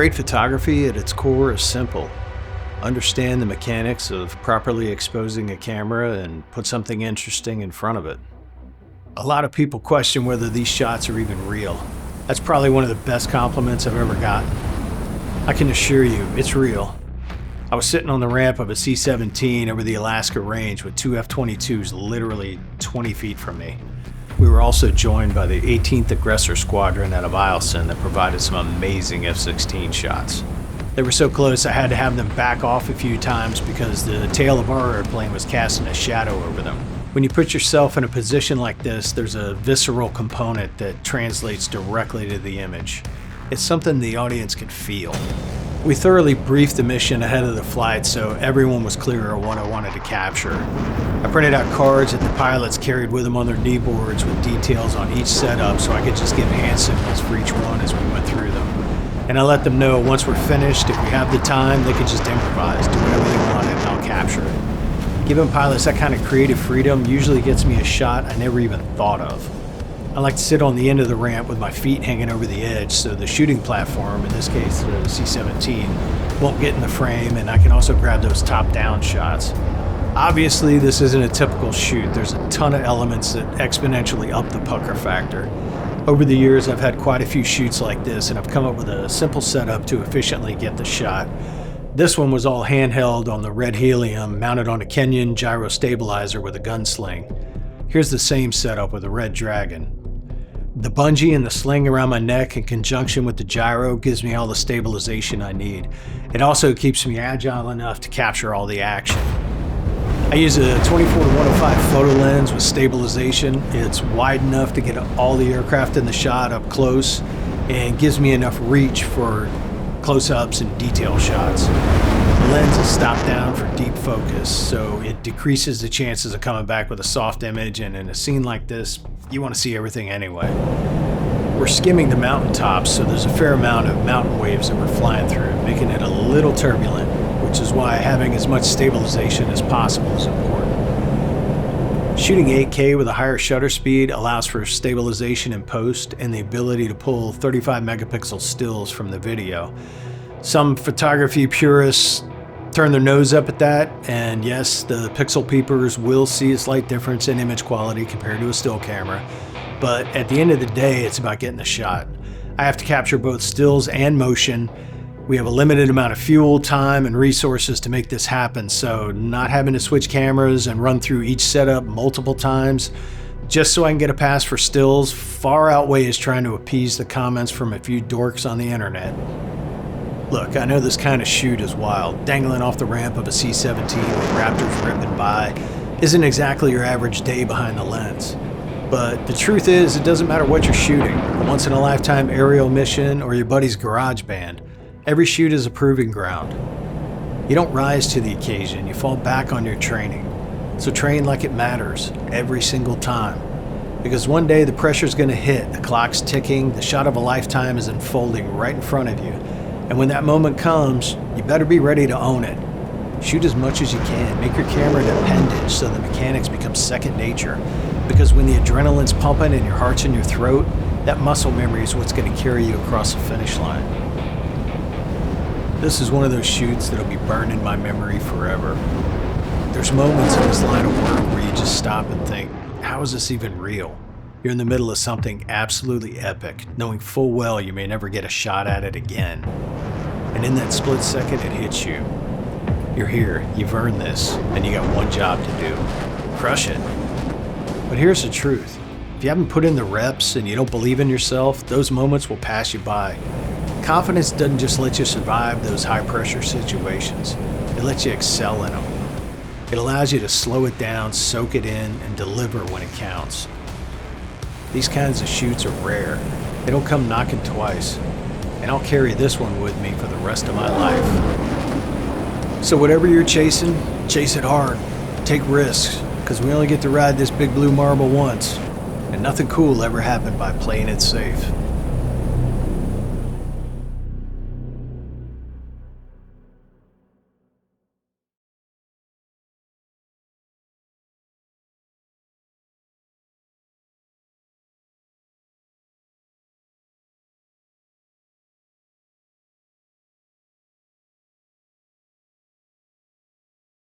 Great photography at its core is simple. Understand the mechanics of properly exposing a camera and put something interesting in front of it. A lot of people question whether these shots are even real. That's probably one of the best compliments I've ever gotten. I can assure you, it's real. I was sitting on the ramp of a C-17 over the Alaska range with two F-22s literally 20 feet from me. We were also joined by the 18th Aggressor Squadron out of Aviation that provided some amazing F-16 shots. They were so close I had to have them back off a few times because the tail of our airplane was casting a shadow over them. When you put yourself in a position like this, there's a visceral component that translates directly to the image. It's something the audience can feel. We thoroughly briefed the mission ahead of the flight so everyone was clear on what I wanted to capture. I printed out cards that the pilots carried with them on their kneeboards with details on each setup so I could just give hand signals for each one as we went through them. And I let them know once we're finished, if we have the time, they could just improvise, do whatever they wanted, and I'll capture it. Giving pilots that kind of creative freedom usually gets me a shot I never even thought of. I like to sit on the end of the ramp with my feet hanging over the edge so the shooting platform, in this case the C-17, won't get in the frame, and I can also grab those top-down shots. Obviously, this isn't a typical shoot. There's a ton of elements that exponentially up the pucker factor. Over the years, I've had quite a few shoots like this, and I've come up with a simple setup to efficiently get the shot. This one was all handheld on the red helium, mounted on a Kenyan gyro stabilizer with a gunsling. Here's the same setup with a Red Dragon. The bungee and the sling around my neck in conjunction with the gyro gives me all the stabilization I need. It also keeps me agile enough to capture all the action. I use a 24-105 photo lens with stabilization. It's wide enough to get all the aircraft in the shot up close and gives me enough reach for close-ups and detail shots. The lens is stopped down for deep focus, so it decreases the chances of coming back with a soft image, and in a scene like this, you want to see everything anyway. We're skimming the mountaintops, so there's a fair amount of mountain waves that we're flying through, making it a little turbulent, which is why having as much stabilization as possible is important. Shooting 8K with a higher shutter speed allows for stabilization in post and the ability to pull 35 megapixel stills from the video. Some photography purists turn their nose up at that, and yes, the pixel peepers will see a slight difference in image quality compared to a still camera, but at the end of the day, it's about getting the shot. I have to capture both stills and motion. We have a limited amount of fuel, time, and resources to make this happen, so not having to switch cameras and run through each setup multiple times just so I can get a pass for stills far outweighs trying to appease the comments from a few dorks on the internet. Look, I know this kind of shoot is wild. Dangling off the ramp of a C-17 with Raptors ripping by isn't exactly your average day behind the lens. But the truth is, it doesn't matter what you're shooting, a once-in-a-lifetime aerial mission or your buddy's garage band. Every shoot is a proving ground. You don't rise to the occasion, you fall back on your training. So train like it matters, every single time. Because one day the pressure's gonna hit, the clock's ticking, the shot of a lifetime is unfolding right in front of you. And when that moment comes, you better be ready to own it. Shoot as much as you can, make your camera an appendage so the mechanics become second nature. Because when the adrenaline's pumping and your heart's in your throat, that muscle memory is what's gonna carry you across the finish line. This is one of those shoots that'll be burned in my memory forever. There's moments in this line of work where you just stop and think, how is this even real? You're in the middle of something absolutely epic, knowing full well you may never get a shot at it again. And in that split second, it hits you. You're here, you've earned this, and you got one job to do. Crush it. But here's the truth. If you haven't put in the reps and you don't believe in yourself, those moments will pass you by. Confidence doesn't just let you survive those high-pressure situations. It lets you excel in them. It allows you to slow it down, soak it in, and deliver when it counts. These kinds of shoots are rare. They don't come knocking twice. And I'll carry this one with me for the rest of my life. So whatever you're chasing, chase it hard. Take risks, because we only get to ride this big blue marble once. And nothing cool ever happened by playing it safe.